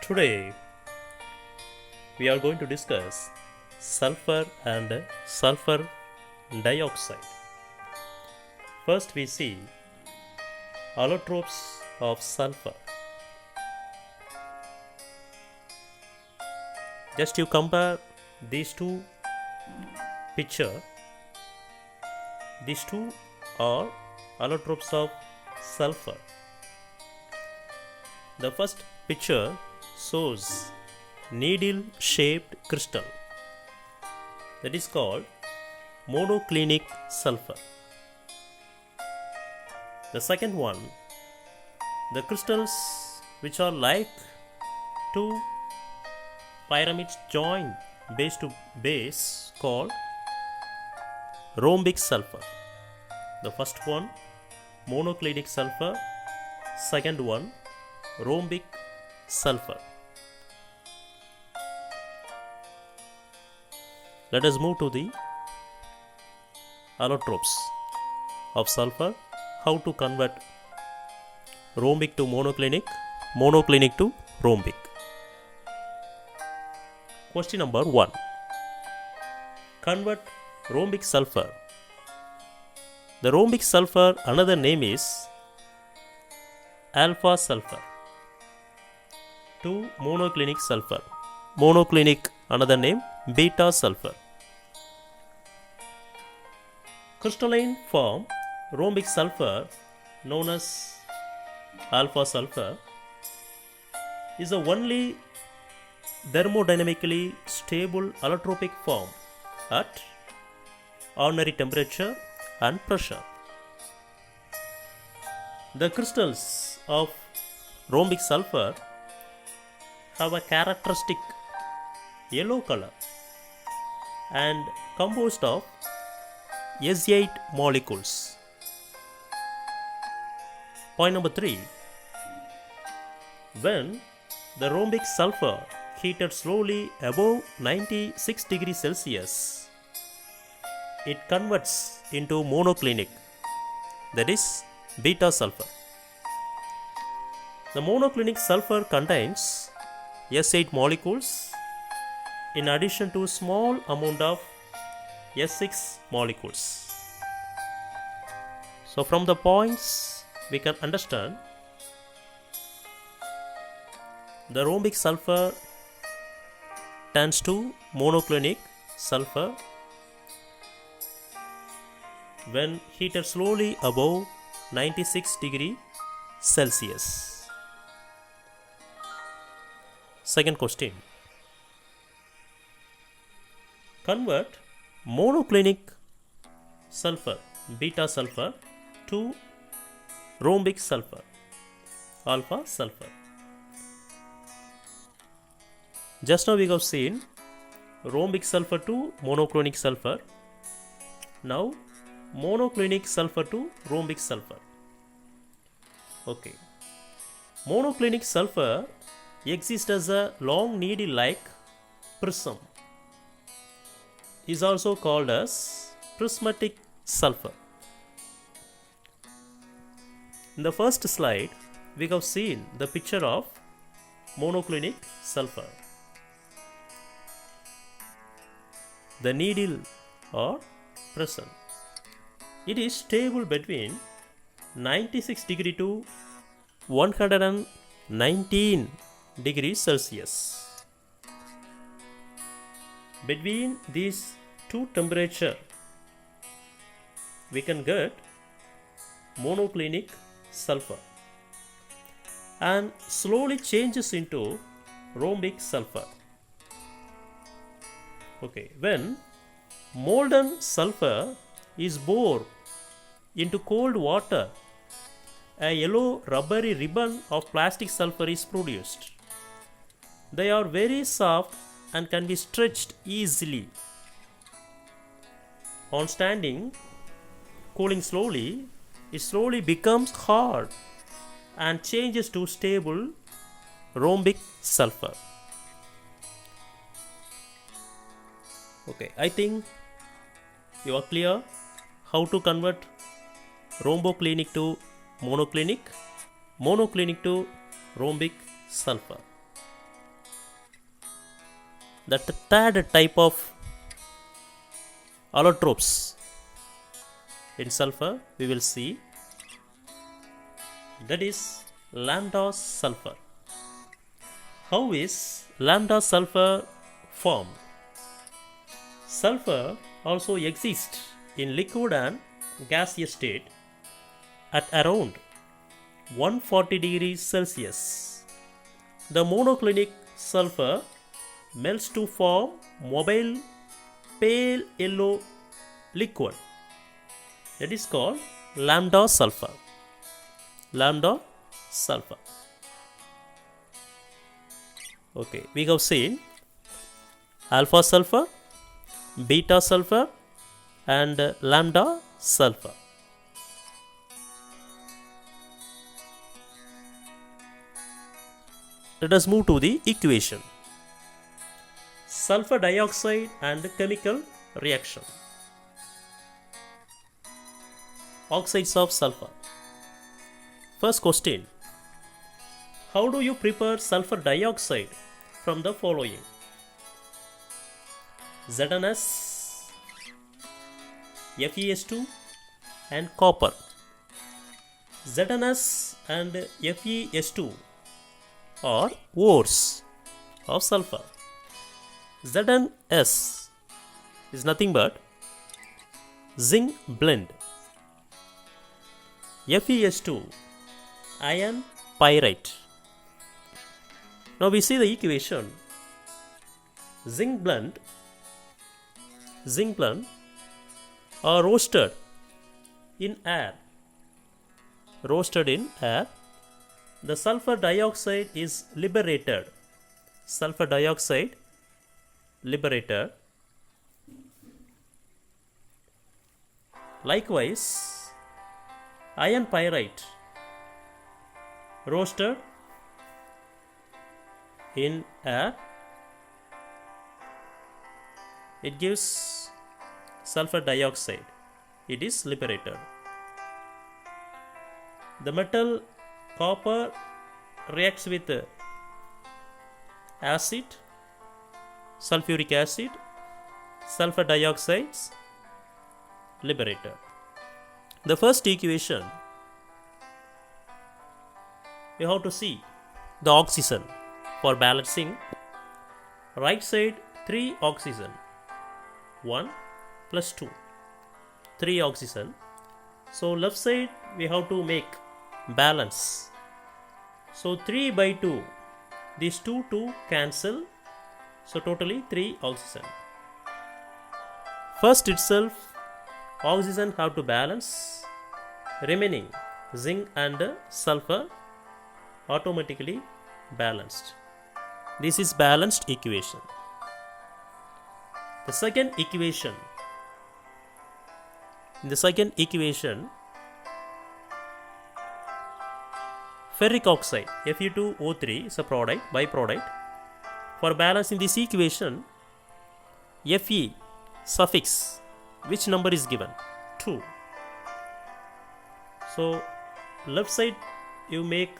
Today we are going to discuss sulfur and sulfur dioxide. First we see allotropes of sulfur. Just you compare these two pictures. These two are allotropes of sulfur. The first picture shows needle-shaped crystal that is called monoclinic sulfur. The second one, the crystals which are like two pyramids joined base to base called rhombic sulfur. The first one, monoclinic sulfur. Second one, rhombic sulfur. Let us move to the allotropes of sulfur. How to convert rhombic to monoclinic, monoclinic to rhombic. Question number 1. Convert rhombic sulfur. The rhombic sulfur, another name is alpha sulfur, to monoclinic sulfur. Monoclinic, another name, beta sulfur. Crystalline form rhombic sulfur, known as alpha sulfur, is the only thermodynamically stable allotropic form at ordinary temperature and pressure. The crystals of rhombic sulfur have a characteristic yellow color and composed of S8 molecules. Point number 3. When the rhombic sulfur heated slowly above 96 degrees Celsius, it converts into monoclinic, that is beta sulfur. The monoclinic sulfur contains S8 molecules in addition to small amount of S6 molecules. So from the points we can understand the rhombic sulfur turns to monoclinic sulfur when heated slowly above 96 degrees Celsius. Second question. Convert monoclinic sulfur, beta sulfur, to rhombic sulfur, alpha sulfur. Just now we have seen rhombic sulfur to monoclinic sulfur. Now monoclinic sulfur to rhombic sulfur. Okay. Monoclinic sulfur exists as a long needle like prism. Is also called as prismatic sulfur. In the first slide, we have seen the picture of monoclinic sulfur. The needle or prism. It is stable between 96 degree to 119 degrees Celsius. Between these two temperatures, we can get monoclinic sulfur and slowly changes into rhombic sulfur. Okay, when molten sulfur is poured into cold water, a yellow rubbery ribbon of plastic sulfur is produced. They are very soft and can be stretched easily. On standing, cooling slowly, it slowly becomes hard and changes to stable rhombic sulfur. Okay, I think you are clear how to convert rhomboclinic to monoclinic, monoclinic to rhombic sulfur. the third type of allotropes in sulfur we will see, that is lambda sulfur. How is lambda sulfur formed? Sulfur also exists in liquid and gaseous state at around 140 degrees Celsius. The monoclinic sulfur melts to form mobile pale yellow liquid, that is called lambda sulfur. Lambda sulfur. Okay, we have seen alpha sulfur, beta sulfur and lambda sulfur. Let us move to the equation. Sulfur dioxide and chemical reaction. Oxides of sulfur. First question. How do you prepare sulfur dioxide from the following? ZnS, FeS2 and copper. ZnS and FeS2 are ores of sulfur. ZnS is nothing but zinc blende. FeS2 iron pyrite. Now we see the equation. Zinc blende are roasted in air. The sulfur dioxide is liberated. Likewise, iron pyrite roasted in air, it gives sulfur dioxide. It is liberated. The metal copper reacts with acid, sulfuric acid, sulfur dioxide liberated. The first equation, we have to see the oxygen for balancing. Right side 3 oxygen, 1 plus 2, 3 oxygen. So left side we have to make balance. So 3 by 2, these 2 cancel. So totally 3 oxygen. First itself oxygen have to balance, remaining zinc and sulfur automatically balanced. This is balanced equation. The second equation. In the second equation, ferric oxide Fe2O3 is a byproduct. For balancing this equation, Fe suffix, which number is given? 2. So left side you make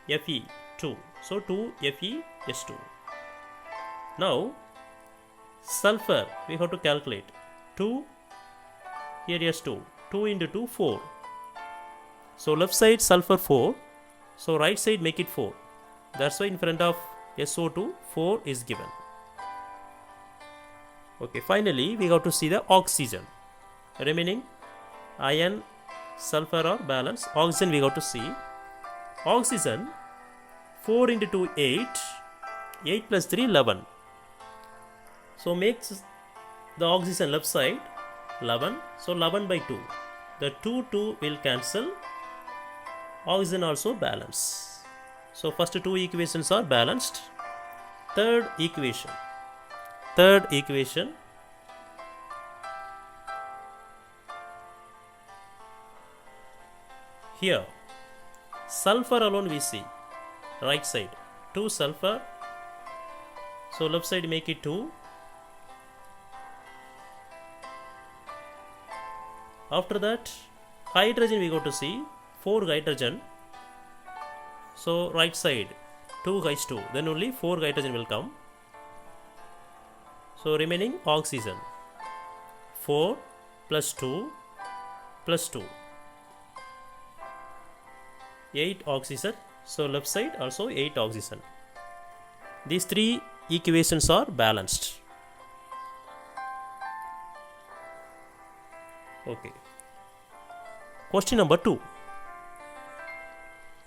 Fe2. So 2 FeS2. Now sulfur we have to calculate. 2, here is 2. 2 into 2, 4. So left side sulfur 4. So right side make it 4. That's why in front of SO2 4 is given. Okay, finally we have to see the oxygen. Remaining iron, sulfur are balanced. Oxygen we have to see. Oxygen 4 into 2, 8. 8 plus 3, 11. So makes the oxygen left side 11. So 11 by 2. The 2 will cancel. Oxygen also balance. So first 2 equations are balanced. Third equation. Here sulfur alone we see. Right side 2 sulfur. So left side make it 2. After that hydrogen we go to see. 4 hydrogen. So right side 2 H2, then only 4 hydrogen will come. So remaining oxygen. 4 plus 2 plus 2. 8 oxygen. So left side also 8 oxygen. These three equations are balanced. Okay. Question number 2.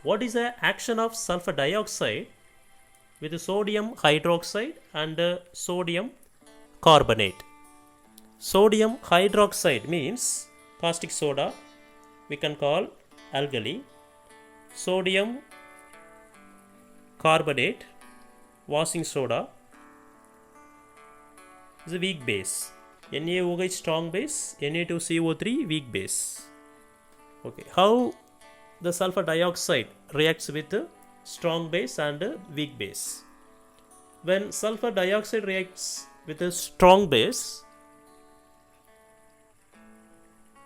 What is the action of sulfur dioxide with sodium hydroxide and sodium carbonate? Sodium hydroxide means caustic soda, we can call alkali. Sodium carbonate, washing soda, is a weak base. NaOH strong base, Na2CO3 weak base. Okay, how the sulfur dioxide reacts with strong base and weak base? When sulfur dioxide reacts with a strong base,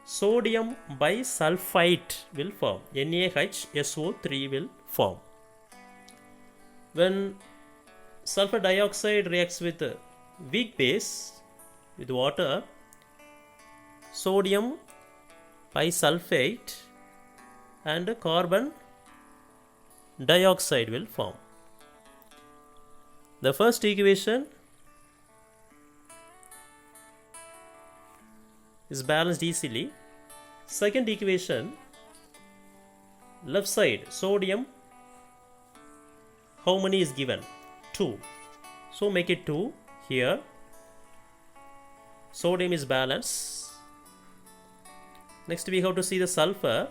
sodium bisulfite will form. NaHSO3 will form. When sulfur dioxide reacts with a weak base, with water, sodium bisulfate and carbon dioxide will form. The first equation is balanced easily. Second equation, left side sodium, how many is given? 2. So make it 2 here. Sodium is balanced. Next we have to see the sulfur.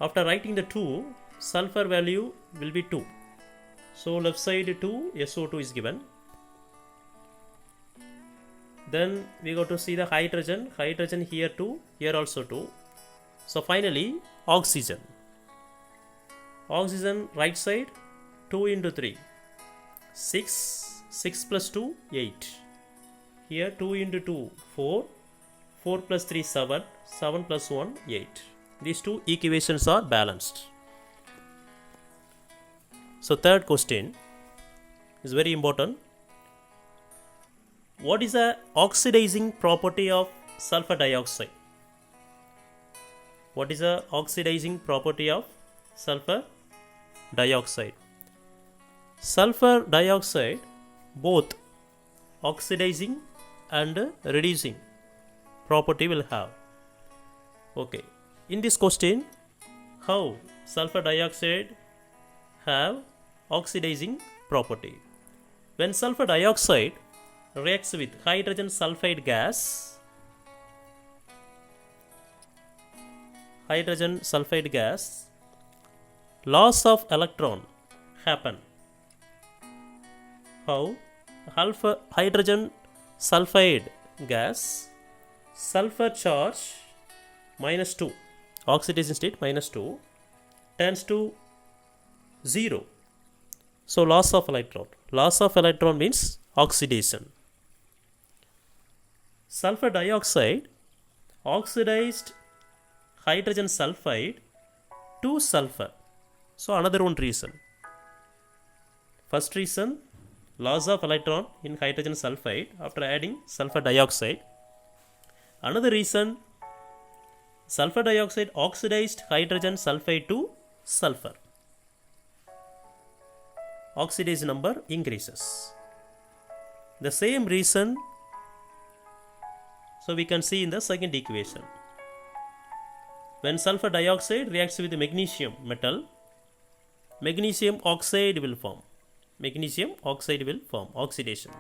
After writing the 2, sulfur value will be 2. So left side 2, SO2 is given. Then we go to see the hydrogen. Hydrogen here 2, here also 2. So finally oxygen. Oxygen right side 2 into 3. 6. 6 plus 2, 8. Here 2 into 2, 4. 4 plus 3, 7. 7 plus 1, 8. These two equations are balanced. So third question is very important. What is the oxidizing property of sulfur dioxide? What is the oxidizing property of sulfur dioxide? Sulfur dioxide both oxidizing and reducing property will have. Okay. In this question, how sulfur dioxide have oxidizing property? When sulfur dioxide reacts with hydrogen sulfide gas, loss of electron happen. How? Hydrogen sulfide gas, sulfur charge minus 2, oxidation state minus 2, turns to 0. So loss of electron. Loss of electron means oxidation. Sulfur dioxide oxidized hydrogen sulfide to sulfur. So another one reason. First reason, loss of electron in hydrogen sulfide after adding sulfur dioxide. Another reason, sulfur dioxide oxidized hydrogen sulfide to sulfur. Oxidase number increases. The same reason, so we can see in the second equation. When sulfur dioxide reacts with magnesium metal, magnesium oxide will form. Magnesium oxide will form, oxidation.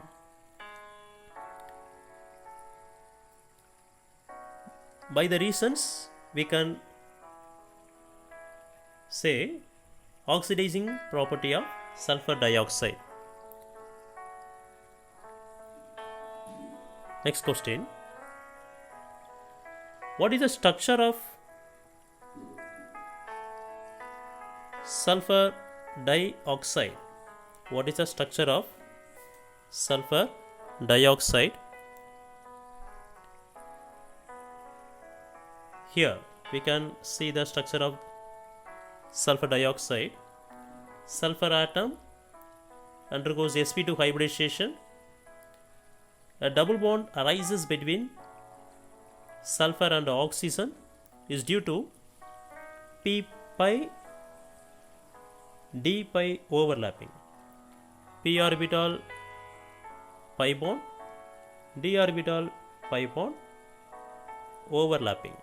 By the reasons, we can say oxidizing property of sulfur dioxide. Next question. What is the structure of sulfur dioxide? What is the structure of sulfur dioxide? Here we can see the structure of sulfur dioxide. Sulfur atom undergoes sp2 hybridization A double bond arises between sulfur and oxygen is due to p pi d pi overlapping. P orbital pi bond, d orbital pi bond overlapping.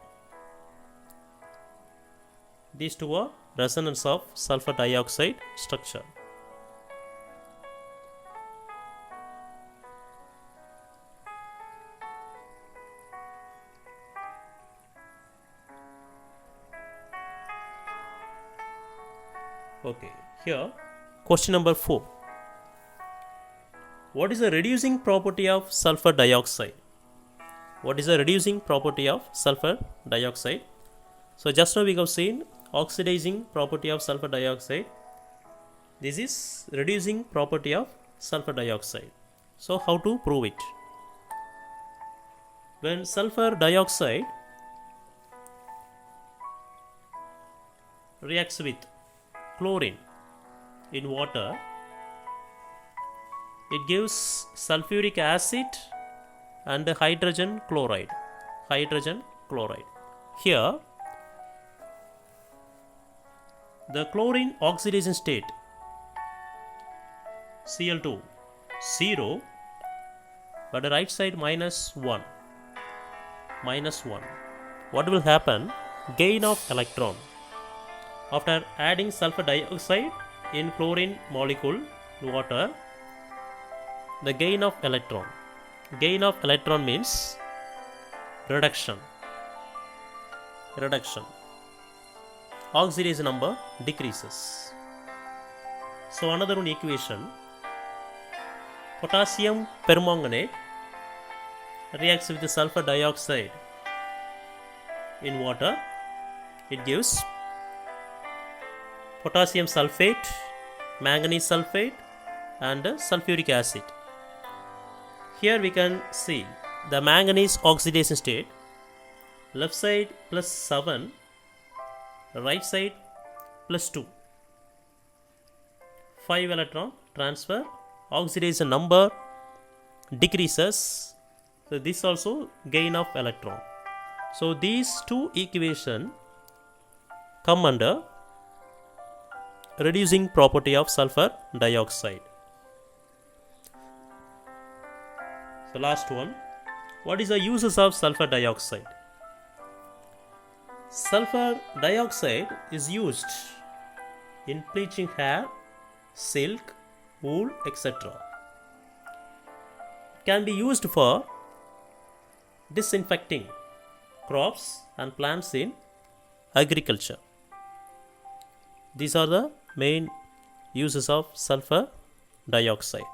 These two are resonance of sulfur dioxide structure. Okay, here question number 4. What is the reducing property of sulfur dioxide? What is the reducing property of sulfur dioxide? So just now we have seen oxidizing property of sulfur dioxide. This is reducing property of sulfur dioxide. So how to prove it? When sulfur dioxide reacts with chlorine in water, it gives sulfuric acid and hydrogen chloride. Here the chlorine oxidation state Cl2 0, but the right side -1. What will happen? Gain of electron. After adding sulfur dioxide in chlorine molecule water, the gain of electron. Gain of electron means reduction. Oxidation number decreases. So another one equation, potassium permanganate reacts with the sulfur dioxide in water. It gives potassium sulfate, manganese sulfate and sulfuric acid. Here we can see the manganese oxidation state, left side +7, right side +2. 5 electron transfer, oxidation number decreases. So this also gain of electron. So these two equations come under reducing property of sulfur dioxide. So last one, what is the uses of sulfur dioxide? Sulfur dioxide is used in bleaching hair, silk, wool, etc. It can be used for disinfecting crops and plants in agriculture. These are the main uses of sulfur dioxide.